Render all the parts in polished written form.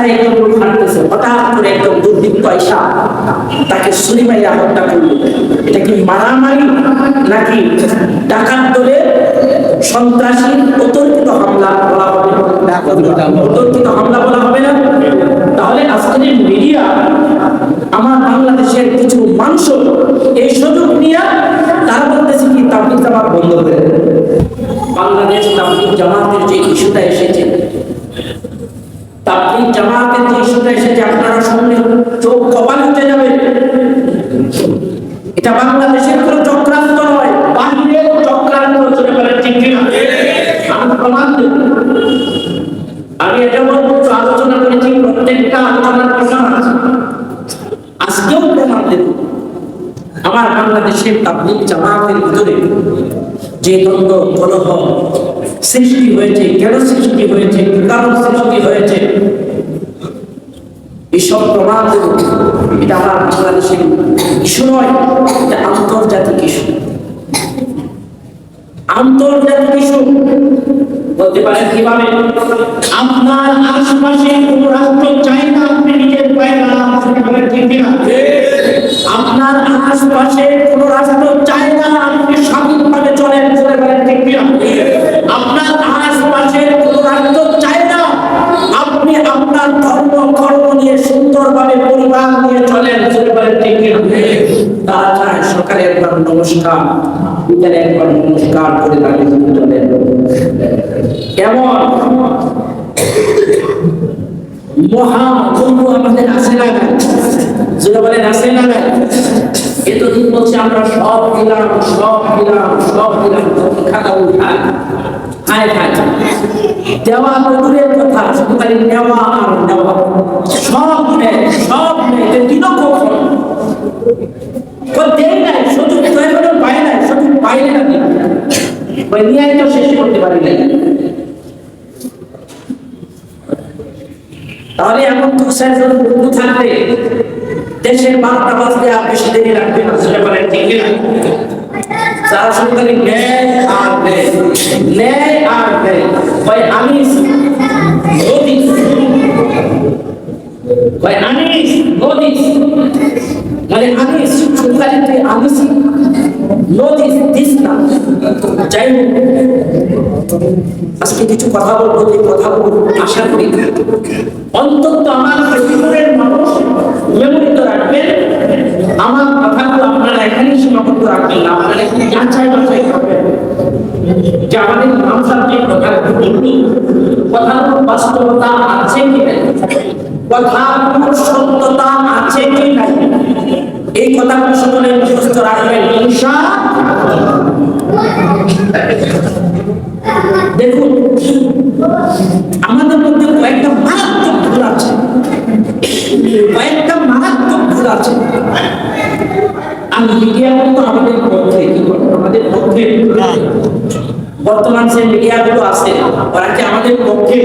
রাস্তায় একদম লোক হাঁটতেছে, হঠাৎ করে একদম দুর্বৃত্ত আইসা তাকে ছুরি মাইরা হত্যা করলো। এটা কি মারামারি নাকি ডাকাত দলে সন্ত্রাসী অতর্কিত হামলা বলা হবে? অতর্কিত হামলা বলা হবে না? তাহলে আজকের মিডিয়া আমার বাংলাদেশের কিছু মানুষ এই সুযোগ নিয়ে তারা বলতেছে কি তাবলীগ জামাত বন্ধ করে দেন। বাংলাদেশ তাবলীগ জামাতের যে ইস্যুটা এসেছে, তাবলীগ জামাতের যে ইস্যুটা এসেছে, আপনারা শুনলে চোখ কপাল উঠে যাবে। এটা বাংলাদেশের কোনো চক্রান্ত নয়, বাহিরের চক্রান্ত চলে বলে, ঠিক কিনা? আমি প্রমাণ দেব। আমি এটা বলবো, আলোচনা করেছি, প্রত্যেকটা আলোচনার প্রশ্ন আছে, আজকেও প্রমাণ দেব। আমার বাংলাদেশের তাবলীগ জামাতের ভিতরে যে দ্বন্দ্ব কলহ সৃষ্টি হয়েছে, কেন সৃষ্টি হয়েছে, কারণ সৃষ্টি হয়েছে, এসব প্রমাণ দেব। এটা আমার বাংলাদেশের ইস্যু নয়, এটা আন্তর্জাতিক ইস্যু। আন্তর্জাতিক ইস্যু বলতে পারেন কিভাবে? আপনার আশপাশে কোন রাষ্ট্র চাই না আপনি নিজের পায়ে দাঁড়ান, ঠিক কিনা? আপনার আশপাশে কোন রাষ্ট্র চাই না আপনি স্বাধীনভাবে চলেন, ঠিক কিনা? আপনার আশপাশে কোন রাষ্ট্র চাই না আপনি আপনার ধর্ম কর্ম নিয়ে সুন্দরভাবে পরিবার নিয়ে চলেন, ঠিক কিনা? তারা চায় সকালে একবার নমস্কার, বিকালে একবার নমস্কার করে দাঁড়িয়ে চলেন। কেমন মহাকুম্ভ আমাদের আছে না? যেটা বলেন আছে না? এতদিন বলছে আমরা সব দিলাম, সব দিলাম, সব দিলাম, খাতা উঠায় হায় হায় দেওয়া দূরের কথা, শুধু খালি নেওয়া আর নেওয়া, সব নেয়, সব নেয়, দিনও কখন দেয় নাই, সুযোগ পায় নাই, সুযোগ পাইলে না নিয়ে তো শেষ করতে পারি নাই। তাহলে এমন তো স্যারজন বন্ধু থাকলে দেশের 12টা বাজতে আর বেশি দেরি লাগবে না, সেটা বলেন, ঠিক না? যারা শুধু খালি ন্যায় আর ন্যায়, ন্যায় আর ন্যায়, ভাই আনিস নদিস, ভাই আনিস নদিস, মানে আনিস শুধু খালি তুই আনিস নদিস দিস না। যাই হোক, আজকে কিছু কথা বলবো, যে কথাগুলো আশা করি অন্তত আমার পরিবারের মানুষ মেমোরিতে রাখবেন। আমার কথাগুলো আপনারা এখানেই সীমাবদ্ধ রাখবেন না, আপনারা একটু যাচাই বাছাই করবেন যে আমাদের নামসার যে কথাগুলো বলল, কথাগুলো বাস্তবতা আছে কি নাই, কথাগুলোর সত্যতা আছে কি নাই, এই কথাগুলো সকলে মুখস্থ রাখবেন ইনশাআল্লাহ। দেখুন, আমাদের মধ্যে কয়েকটা মারাত্মক ভুল আছে, কয়েকটা মারাত্মক ভুল আছে। আর মিডিয়া কিন্তু আমাদের পক্ষে, কি বলবো, আমাদের পক্ষে বর্তমান যে মিডিয়াগুলো আছে ওরা কি আমাদের পক্ষে?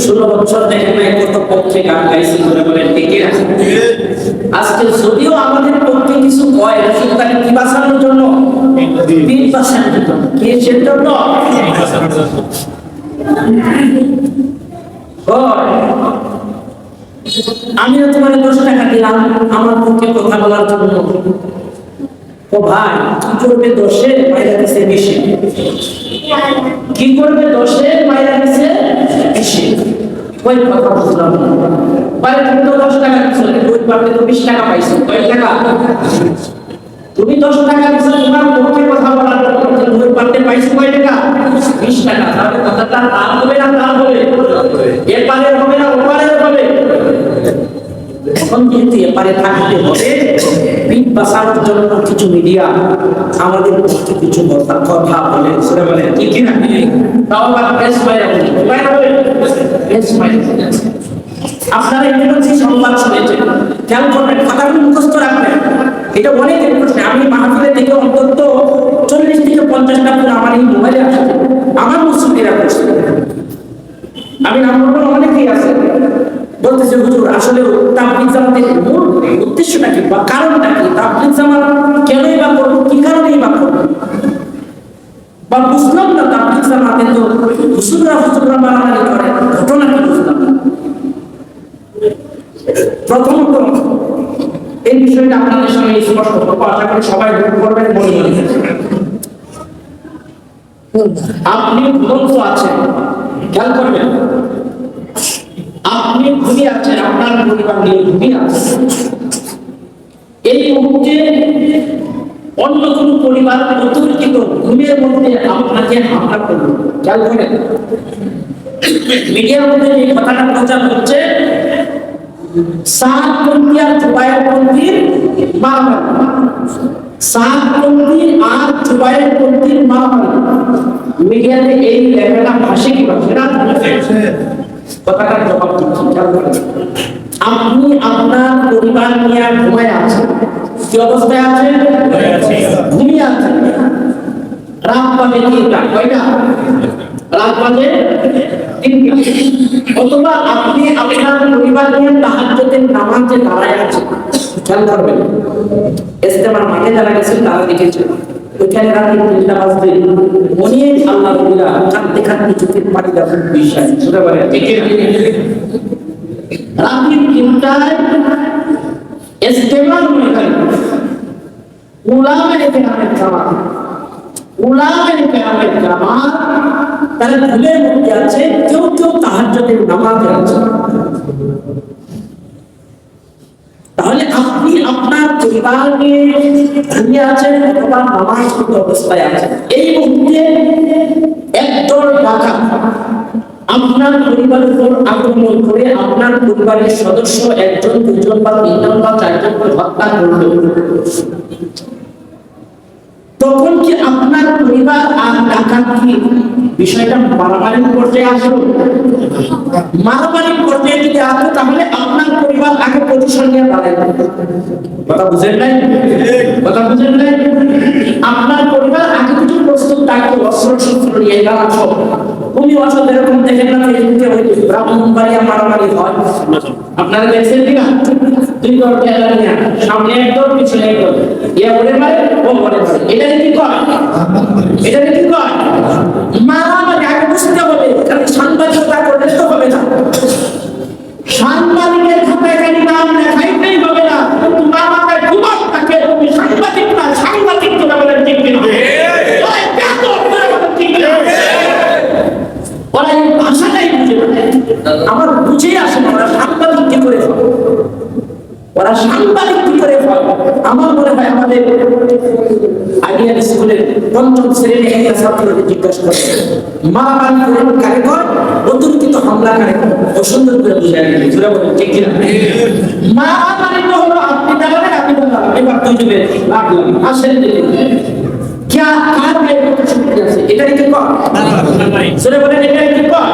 16 বছর দেখেন না কত পক্ষে গান গাইছি, বলেন, ঠিক না? আজকে যদিও আমাদের পক্ষে কিছু কয়, শুধু তাকে কি বাঁচানোর জন্য, দিন বাঁচানোর জন্য, কিসের জন্য? আমি তোমার 10 টাকা দিলাম আমার পক্ষে কথা বলার জন্য, ও ভাই কি করবে? 10-এ মাইরা দিছে 20, কি করবে? 10-এ মাইরা দিছে 20, ওই কথা বুঝলাম না। পরে তুমি তো 10 টাকা দিছো, ওই পারলে তো 20 টাকা পাইছো, কয় টাকা? তুমি 10 টাকা দিছো তোমার পক্ষে কথা বলার জন্য, ওই পারলে পাইছো কয় টাকা? 20 টাকা। তাহলে কথাটা তার হবে না তার হবে? এপারে হবে না ওপারে হবে? এখন যেহেতু এপারে থাকতে হবে, পিঠ বাঁচানোর জন্য কিছু মিডিয়া আমাদের পক্ষে কিছু কথা বলে, সেটা বলে, ঠিক না? তাও আবার বেশ বাইরে আপনারা ইংরেজি সংবাদ শুনেছেন, খেয়াল করবেন, কথাগুলো মুখস্থ রাখবেন। এটা অনেক প্রশ্ন, আমি মাহফিলের থেকে অন্তত 40 থেকে 50টা করে আমার এই মোবাইলে আসছে, আমার মুসলিমরা করছে, আমি নাম বলবো, অনেকেই আছে বলতেছে হুজুর আসলে তাবলীগ জামাতের মূল উদ্দেশ্যটা কি বা কারণটা কি, তাবলীগ জামাত কেনই বা করবো, কি কারণেই বা করবো, বা বুঝলাম না তাবলীগ জামাতে তো হুজুররা বানানি করে, ঘটনা কি বুঝলাম। প্রথমত এই বিষয়টা আপনাদের সামনে স্পষ্ট করবো, আশা করি সবাই ভোট করবেন মনে মনে। আপনি ঘুমন্ত আছেন, খেয়াল করবেন, আপনি ঘুমিয়ে আছেন, আপনার পরিবার নিয়ে ঘুমিয়ে আছেন। এই মুহূর্তে অন্য কোন পরিবার অতর্কিত ঘুমের মধ্যে আপনাকে হামলা করলো, খেয়াল করেন। মিডিয়ার মধ্যে এই কথাটা প্রচার হচ্ছে, সাতপন্থী আর জুবায়েরপন্থীর মারামারি, সাতপন্থী আর জুবায়েরপন্থীর মারামারি। মিডিয়াতে এই লেখাটা ভাষে কি ভাষে না, কথাটার জবাব দিচ্ছি, খেয়াল করেন। আপনি আপনার পরিবার নিয়ে ঘুমায় আছেন, কি অবস্থায় আছেন? ঘুমিয়ে আছেন। রাত বাজে 3টা, কয়টা? রাত বাজে 3টা। অথবা আপনি আপনার পরিবার নিয়ে তাহাজ্জুদের নামাজে দাঁড়ায় আছেন, খেয়াল করবেন। ইস্তেমার মাঠে যারা গেছেন তারা দেখেছেন ওইখানে রাত 3টা বাজতে অনেক আল্লাহ বলিরা কাঁদতে কাঁদতে চোখের পানি দেওয়ার বিশ্বাস শুনে বলে ঠিক রাত্রি 3টায় ইস্তেমার ময়দানে উলামায়ে কেরামের জামাত, উলামায়ে কেরামের জামাত তারা ঘুমের মধ্যে আছে, কেউ কেউ তাহাজ্জুদের নামাজে আছে। তাহলে আপনি আপনার পরিবার নিয়ে ঘুমিয়ে আছেন অথবা নামাজ পড়তে অবস্থায় আছেন। এই মুহূর্তে একদল ডাকাত আপনার পরিবারের উপর আক্রমণ করে আপনার পরিবারের সদস্য 1 জন 2 জন বা 3 জন বা 4 জনকে হত্যা করলো। তখন কি আপনার পরিবার আর ডাকাত কি বিষয়টা মারামারির পর্যায়ে আসলো? মারামারির পর্যায়ে যদি আসে তাহলে আপনার পরিবার আগে পজিশন নিয়ে দাঁড়ায়। কথা বুঝেন নাই? কথা বুঝেন নাই? আপনার পরিবার আগে কিছু প্রস্তুত থাকতো, অস্ত্র শস্ত্র নিয়ে দাঁড়াচ্ছ। তুমি অসৎ এরকম দেখেন না ফেসবুকে ওই ব্রাহ্মণবাড়িয়া মারামারি হয়, আপনারা দেখছেন কিনা? 2 দল খেলা নিয়ে সামনে একদল পিছনে একদল, ইয়া বলে মারে ও বলে মারে। এটা কি কয়? এটা কি কয়? মারামারি আগে বুঝতে হবে, কারণ সাংবাদিকতা করলে তো হবে না। সাংবাদিকের খাতায় খালি নাম লেখাইতেই হবে না, কিন্তু মারামারি দুবার থাকে। তুমি সাংবাদিক না, সাংবাদিক তো বলে ঠিক কিনা? ওরা এই ভাষাটাই বুঝে না, আমার বুঝে আসে না। ওরা সাংবাদিক কি করে হয়, ওরা সাংবাদিক কি করে হয়। আমার মনে হয় আমাদের আইডিয়াল স্কুলের 5ম শ্রেণীর একটা ছাত্রকে জিজ্ঞাসা করে মারামারি কারে কর, অতর্কিত হামলা কারে কর, ও সুন্দর করে বুঝে আসবে। জোরে বলেন ঠিক কিনা? মারামারি তো হলো আপনি দাঁড়ালেন, আপনি দাঁড়ালেন, এবার 2 জনে লাগলাম, আসেন দেখেন क्या काट में আছে এটা কি কর সরে বলেন এটা কি কর।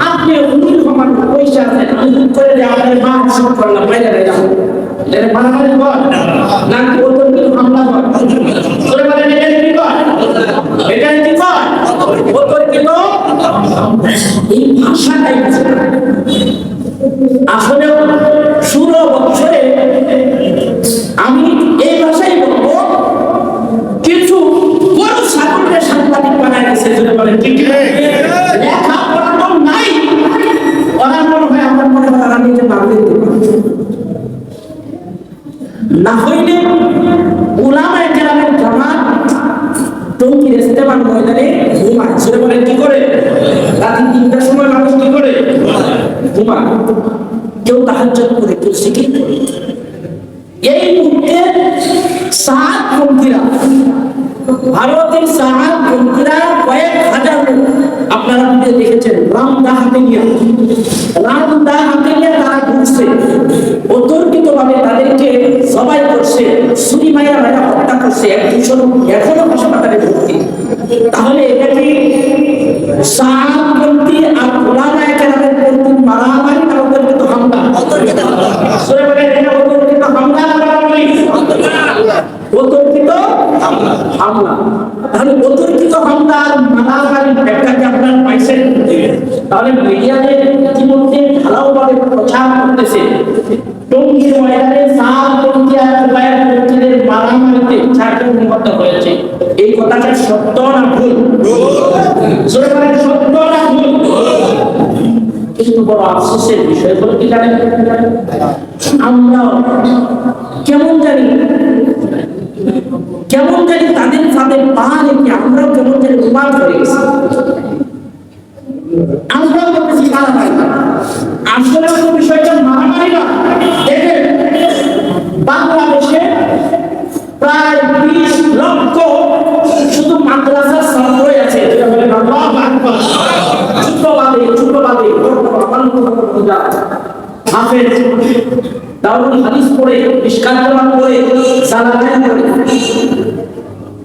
আপনি উনিল সমান পয়সা আছে আমি করে যে আপনার মা সব করলাম বাইরে যাও এটা মারামারি কর না কি ওর কি হামলা কর। সরে বলেন এটা কি কর, এটা কি কর, ওর কি তো এই ভাষাটাই আসলে ষোলো বছরে আমি এই ভাষাই বলবো কিছু বড় সাগরের সাংবাদিক বানায় গেছে। ঠিক লেখা পড়ানো নাই, ওরা মনে হয় আমার মনে হয় তারা নিজে বাংলা না হইলে উলামায়ে কেরামের জামাত টঙ্গীর ইস্তেমার ময়দানে ঘুমায়। সেটা বলে কি করে? রাত 3টার সময় মানুষ কি করে? ঘুমায়। কেউ তাহাজ্জুদ করে, কেউ জিকির করে। এই মুহূর্তে সাতপন্থীরা, ভারতের সাতপন্থীরা কয়েক হাজার লোক আপনারা দেখেছেন রামদা হাতে নিয়ে তারা ঘুরছে, অতর্কিত ভাবে তাদেরকে সবাই করছে, ছুরি মাইরা মাইরা হত্যা করছে, 100 লোক এখনো হাসপাতালে ভর্তি। তাহলে এটা কি সাতপন্থী আর উলামায়ে কেরামের প্রতি মারামারি না অতর্কিত হামলা? অতর্কিত হামলা। সরে বলেন এটা অতর্কিত হামলা না মারামারি? অতর্কিত হামলা। তাহলে অতর্কিত হামলা আর মারামারির ব্যাখ্যাকে আপনারা পাইছেন। তাহলে মিডিয়াতে ইতিমধ্যে ঢালাওভাবে প্রচার করতেছে টঙ্গীর ময়দানে সাতপন্থী আর উলামায়ে মারামারিতে 4 জন নিহত হয়েছে। এই কথাটা সত্য না ভুল? সরে বলেন সত্য না ভুল? কিন্তু বড় আফসোসের বিষয় হলো কি জানেন, আমরা কেমন জানি তাদের ফাঁদে পা রেখে আমরাও কেমন জানি রুমাল হয়ে গেছি। আমরাও বলতেছি মারামারি, আসলে তো বিষয়টা মারামারি না। দেখেন বাংলাদেশে প্রায় 20 লক্ষ শুধু মাদ্রাসার ছাত্র আছে, যেটা বলে আল্লাহু আকবার, ছোটবাদে হাফেজ দারুল হাদিস পড়ে, মিশকাত কোরআন পড়ে, সালাত পড়ে।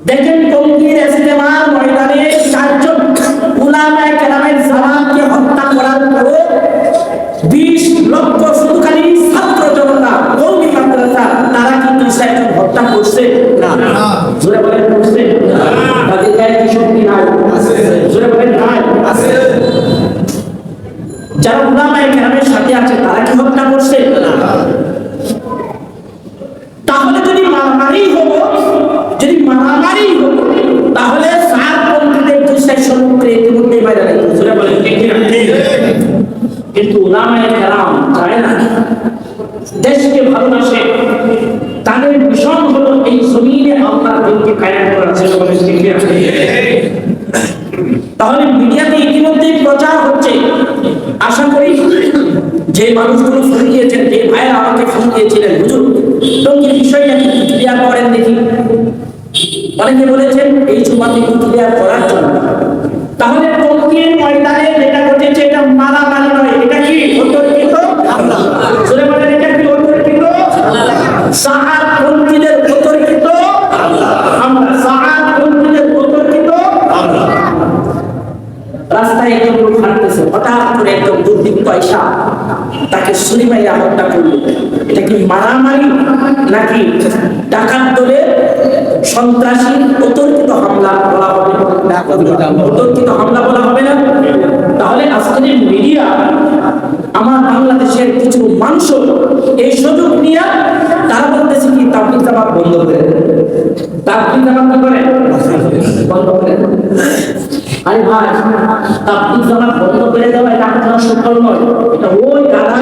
দেখেন টঙ্গীর ইজতেমার ময়দানে 4 জন উলামায়ে কেরামের জামাতকে হত্যা করার পরে 20 লক্ষ শুধু খালি ছাত্র জনতা কওমি মাদ্রাসা, তারা কিন্তু ইসলাম হত্যা করছে না? জোরে বলেন করছে না? তাদের গায়ে কি শক্তি নাই? আছে। জোরে বলেন নাই? আছে। যারা উলামায়ে কেরামের সাথে আছে তারা কি হত্যা করছে না? তাহলে যদি মারামারি হবো তাহলে সাতপন্থীদের 2 সেকশন করে ইতিমধ্যে বাইরে রাখতে জোরে বলেন ঠিক না? কিন্তু উলামায়ে কেরাম চায় না, দেশকে ভালোবাসে, তাদের মিশন হলো এই জমিনে আল্লাহর দিনকে কায়েম করা। জোরে বলেন ঠিক না? তাহলে মিডিয়াতে ইতিমধ্যেই প্রচার হচ্ছে। আশা করি যে মানুষগুলো ফোন দিয়েছেন, যে ভাইরা আমাকে ফোন দিয়েছিলেন, হুজুর টঙ্গীর বিষয়টা কি ক্লিয়ার করেন দেখি। অনেকে বলেছেন এই জুমাতে ক্লিয়ার করার জন্য। তাহলে টঙ্গীর ময়দানে যেটা ঘটেছে এটা মারামারি নয়, এটা কি অতর্কিত হামলা। জোরে বলেন এটা কি অতর্কিত হামলা? সাহাবপন্থীদের অতর্কিত হামলা, সাহাবপন্থীদের অতর্কিত হামলা। রাস্তায় একজন লোক হাঁটতেছে, হঠাৎ করে একদম দুর্বৃত্ত আইসা তাকে ছুরি মাইরা হত্যা করলো। এটা কি মারামারি নাকি ডাকাত দলের সন্ত্রাসী অতর্কিত হামলা বলা হবে? অতর্কিত হামলা বলা হবে না? তাহলে আজকের মিডিয়া আমার বাংলাদেশের কিছু মানুষ এই সুযোগ নিয়ে তারা বলতেছে কি তাবলীগ জামাত বন্ধ করে, তাবলীগ জামাত কি করে বন্ধ করে। আরে ভাই, তাবলীগ জামাত বন্ধ করে দেওয়া এটা আপনার সফল নয়, এটা ওই দাদা